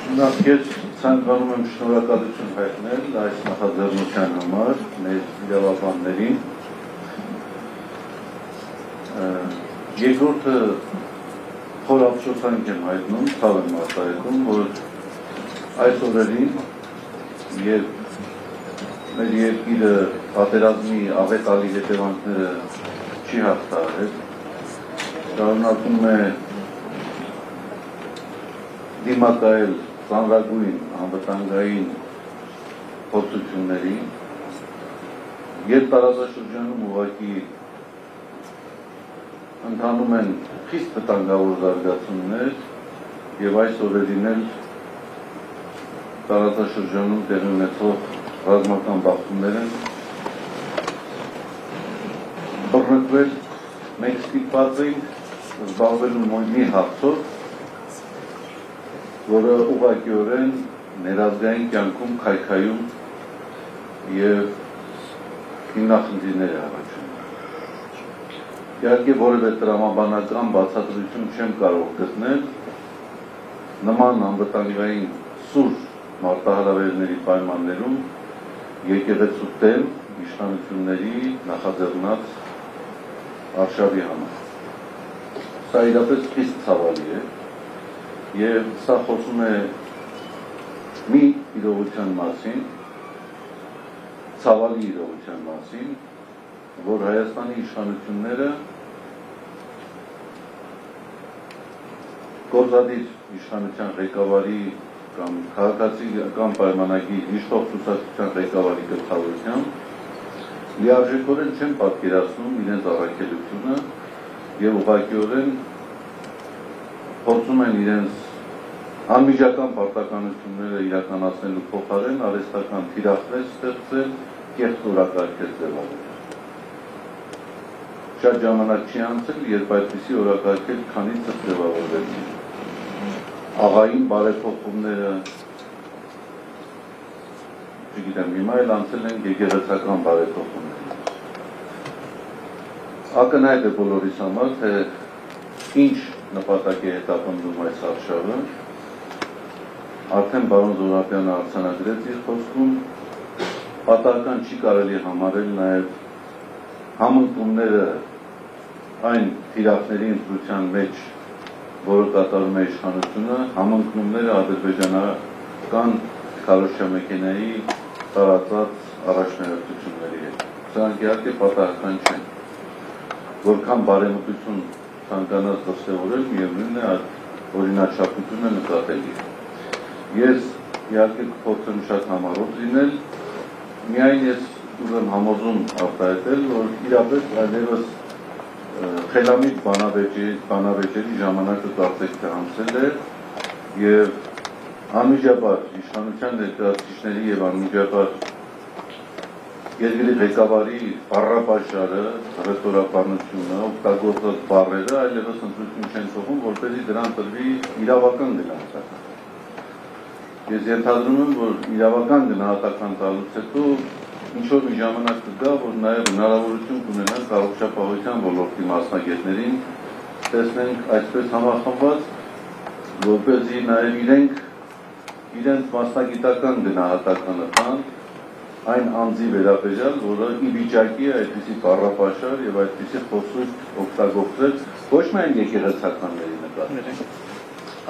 Նախ ցանկանում եմ շնորհակալություն հայտնել այս նախաձեռնության համար մեր իրավաբաններին։ Երկրորդը խոր ափսոսանք եմ հայտնում, ցավ եմ արտահայտում, որ այս օրերին, երբ մեր երկիրը պատերազմի աղետալի հետևանքները չի հաղթահարել, շարունակում է դիմակայել ծանրագույն անվտանգային փորձությունների, երբ տարածաշրջանում ուղղակի ընթանում են խիստ վտանգավոր զարգացումներ եւ այս օրերին էլ տարածաշրջանում տեղի ունեցող ռազմական բախումներ են բռնկվել, մենք ստիպված ենք զբաղվելու մի հարցով, որը ուղղակիորեն ներազգային կյանքում քայքայում եւ հիմնախնդիրներ է առաջանում։ Իհարկե որևէ տրամաբանական բացատրություն չեմ կարող գտնել նման անվտանգային սուր մարտահրավերների պայմաններում եկեղեցու դեմ իշխանությունների նախաձեռնած արշավի համար։ Սա իրապես խիստ ցավալի է եւ սա խոսում է մի իրողության մասին, ցավալի իրողության մասին, որ Հայաստանի իշխանությունները գործադիր իշխանության ղեկավարի կամ քաղաքացիական պայմանագիր իշխող ցուցակցության ղեկավարի գլխավորությամբ լիարժեքորեն չեն պատկերացնում իրենց առաքելությունը եւ ուղղակիորեն փորձում են իրենց անմիջական պարտականությունները իրականացնելու փոխարեն արհեստական թիրախներ ստեղծել, կեղծ օրակարգեր ձևավորել։ Շատ ժամանակ չի անցել, երբ այդպիսի օրակարգեր քանիցս ձևավորվեցին։ Աղային բարեփոխումները, չգիտեմ, հիմա էլ անցել են եկեղեցական բարեփոխումները։ Ակնհայտ է բոլորիս համար, թե ինչ նպատակ է հետապնդում այս արշավը։ Արդեն պարոն Զոհրաբյանը արձանագրեց իր խոսքում, պատահական չի կարելի համարել նաև համընկումները այն թիրախների ընտրության մեջ, որը կատարում է իշխանությունը, համընկումները ադրբեջանական քարոզչամեքենայի տարածած առաջնահերթությունների հետ։ Սրանք իհարկե պատահական չեն։ Որքան բարեմտություն ցանկանաց դրսևորել, միևնույն է օրինաչափությունը նկատելի է։ Ես իհարկե կփորձեմ շատ համառոտ լինել, միայն ես ուզում համոզում արտահայտել, որ իրապես այլևս խելամիտ բանավեճերի ժամանակը կարծեք թե անցել է եւ անմիջաբար իշխանության ներկայացուցիչների եւ անմիջաբար երկրի ղեկավարի բառապաշարը, ռետորաբանությունը, օգտագործած բառերը այլևս ընտրություն չեն թողում, որպեսզի դրան տրվի իրավական գնահատական։ Ես ենթադրում եմ, որ իրավական գնահատական տալուց հետո ինչ-որ մի ժամանակ կգա, որ նաև հնարավորություն կունենան առողջապահության ոլորտի մասնագետներին տեսնենք այսպես համախմբված, որպեսզի նաև իրենց մասնագիտական գնահատականը տան այն անձի վերաբերյալ, որը ի վիճակի է այդպիսի բառապաշար եւ այդպիսի խոսույթ օգտագործել ոչ միայն եկեղեցականների նկատմամբ,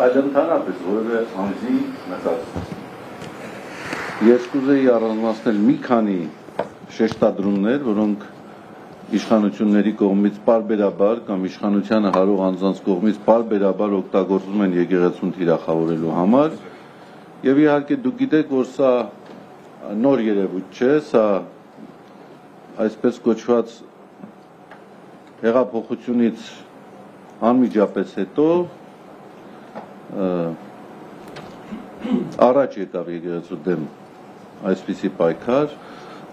այլ ընդհանրապես որևէ անձի նկատմամբ։ Ես կուզեի առանձնացնել մի քանի շեշտադրումներ, որոնք իշխանությունների կողմից պարբերաբար կամ իշխանությանը հարող անձանց կողմից պարբերաբար օգտագործվում են եկեղեցուն թիրախավորելու համար, եւ իհարկե դուք գիտեք, որ սա նոր երևույթ չէ, սա այսպես կոչված հեղափոխությունից անմիջապես հետո առաջ եկավ եկեղեցու դեմ այսպիսի պայքար,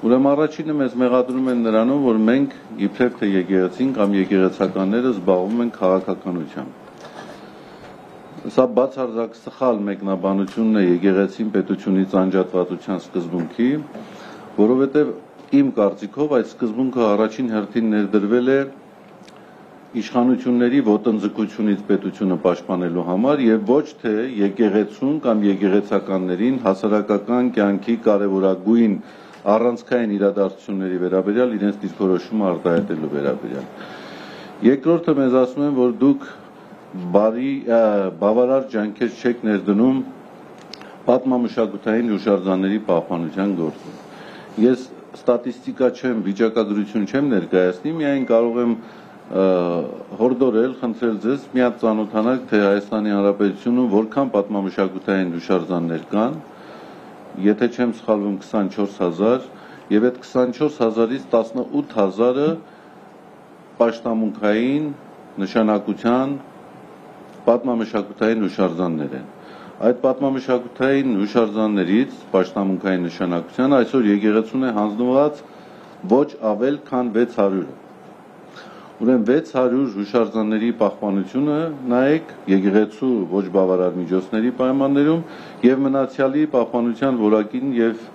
ուրեմն առաջինը մեզ մեղադրում են նրանով, որ մենք իբրև թե եկեղեցին կամ եկեղեցականները զբաղվում են քաղաքականությամբ։ Սա բացարձակ սխալ մեկնաբանությունն է եկեղեցին պետությունից անջատվածության սկզբունքի, որովհետև իմ կարծիքով այդ սկզբունքը առաջին հերթին ներդրվել է իշխանությունների ոտնձգությունից պետությունը պաշտպանելու համար եւ ոչ թե եկեղեցուն կամ եկեղեցականներին հասարակական կյանքի կարևորագույն առանցքային իրադարձությունների վերաբերյալ իրենց դիրքորոշումը արտահայտելու վերաբերյալ։ Երկրորդը մեզ ասում են, որ դուք բավարար ջանքեր չեք ներդնում պատմամշակութային հուշարձանների պահպանության գործում։ Ես ստատիստիկա չեմ, վիճակագրություն չեմ ներկայացնի, միայն կարող եմ հորդորել, խնդրել ձեզ մի հատ ծանոթանալ, թե Հայաստանի Հանրապետությունում որքան պատմամշակութային հուշարձաններ կան, եթե չեմ սխալվում 24000, եւ այդ 24000-ից 18000-ը պաշտամունքային նշանակության պատմամշակութային հուշարձաններ են։ Այդ պատմամշակութային հուշարձաններից պաշտամունքային նշանակության այսօր եկեղեցուն է հանձնված ոչ ավել քան 600-ը։ Ուրեմն 600 հուշարձանների պահպանությունը նայեք եկեղեցու ոչ բավարար միջոցների պայմաններում եւ մնացյալի պահպանության որակին եւ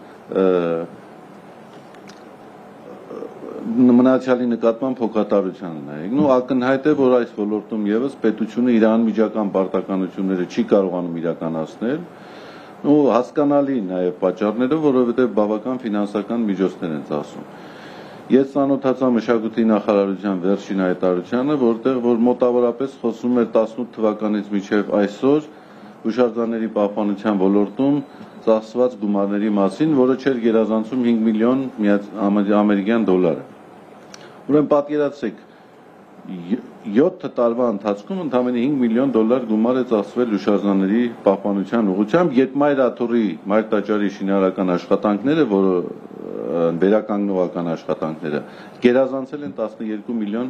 մնացյալի նկատմամբ հոգատարության նայեք։ Նու ակնհայտ է, որ այս ոլորտում եւս պետությունը իր անմիջական պարտականությունները չի կարողանում իրականացնել։ Ու հասկանալի նաեւ պատճառները, որովհետեւ բավական ֆինանսական միջոցներ են ծախսում։ Ես ծանոթացա մշակույթի նախարարության վերջին հայտարարությանը, որտեղ որ մոտավորապես խոսում էր 18 թվականից մինչև այսօր հուշարձանների պահպանության ոլորտում ծախսված գումարների մասին, որը չէր գերազանցում 5 միլիոն ամերիկյան դոլար։ Ուրեմն պատկերացրեք 7 տարվա ընթացքում ընդամենը 5 միլիոն դոլար գումար է ծախսվել հուշարձանների պահպանության ուղղությամբ, երբ Մայր աթոռի Մայր տաճարի շինարարական աշխատանքները, որը վերականգնողական աշխատանքները գերազանցել են 12 միլիոն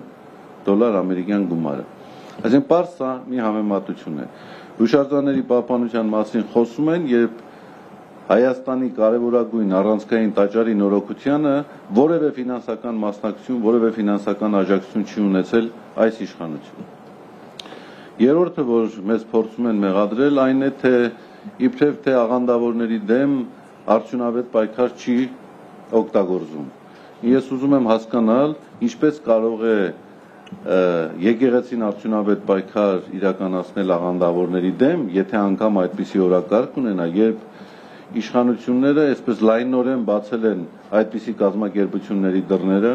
դոլար ամերիկյան գումարը։ Այսինքն պարզ սա մի համեմատություն է։ Հուշարձանների պահպանության մասին խոսում են, երբ Հայաստանի կարևորագույն առանցքային տաճարի նորոգությանը որևէ ֆինանսական մասնակցություն, որևէ ֆինանսական աջակցություն չի ունեցել այս իշխանությունը։ Երրորդը, որ մեզ փորձում են մեղադրել, այն է, թե իբրև թե աղանդավորների դեմ արդյունավետ պայքար չի օգտագործում։ Ես ուզում եմ հասկանալ, ինչպես կարող է եկեղեցին արդյունավետ պայքար իրականացնել աղանդավորների դեմ, եթե անգամ այդպիսի օրակարգ ունենա, երբ իշխանությունները այսպես լայնորեն բացել են այդպիսի կազմակերպությունների դռները,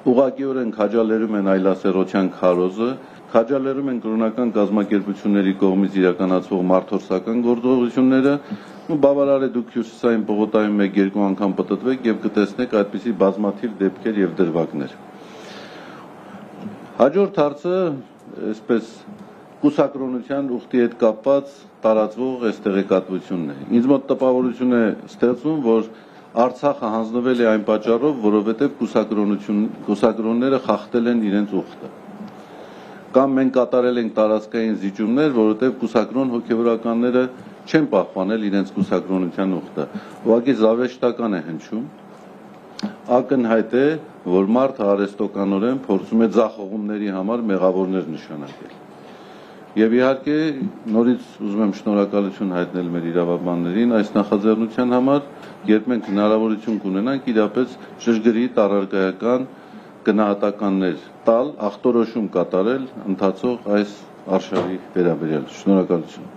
ուղղակիորեն քաջալերում են այլասերության քարոզը, քաջալերում են կրոնական կազմակերպությունների կողմից իրականացվող մարդորսական գործողությունները, ու բավարար է դուք Հյուսիսային պողոտայում 1-2 անգամ պտտվեք եւ կտեսնեք այդպիսի բազմաթիվ դեպքեր եւ դրվագներ։ Հաջորդ հարցը, այսպես կուսակրոնության ուխտի հետ կապված տարածվող այս տեղեկատվությունն է։ Ինձ մոտ տպավորություն է ստեղծվում, որ Արցախը հանձնվել է այն պատճառով, որովհետև կուսակրոնները խախտել են իրենց ուխտը։ Կամ մենք կատարել ենք տարածքային զիջումներ, որովհետև կուսակրոն հոգևորականները չեն պահպանել իրենց կուսակրոնության ուխտը։ Ուղղակի զավեշտական է հնչում։ Ակնհայտ է, որ մարդը արհեստականորեն փորձում է ձախողումների համար մեղավորներ նշանակել։ Եվ իհարկե նորից ուզում եմ շնորհակալություն հայտնել մեր իրավաբաններին այս նախաձեռնության համար, երբ մենք հնարավորություն կունենանք իրապես ճշգրիտ առարկայական գնահատականներ տալ, ախտորոշում կատարել ընթացող այս արշավի վերաբերյալ։ Շնորհակալություն։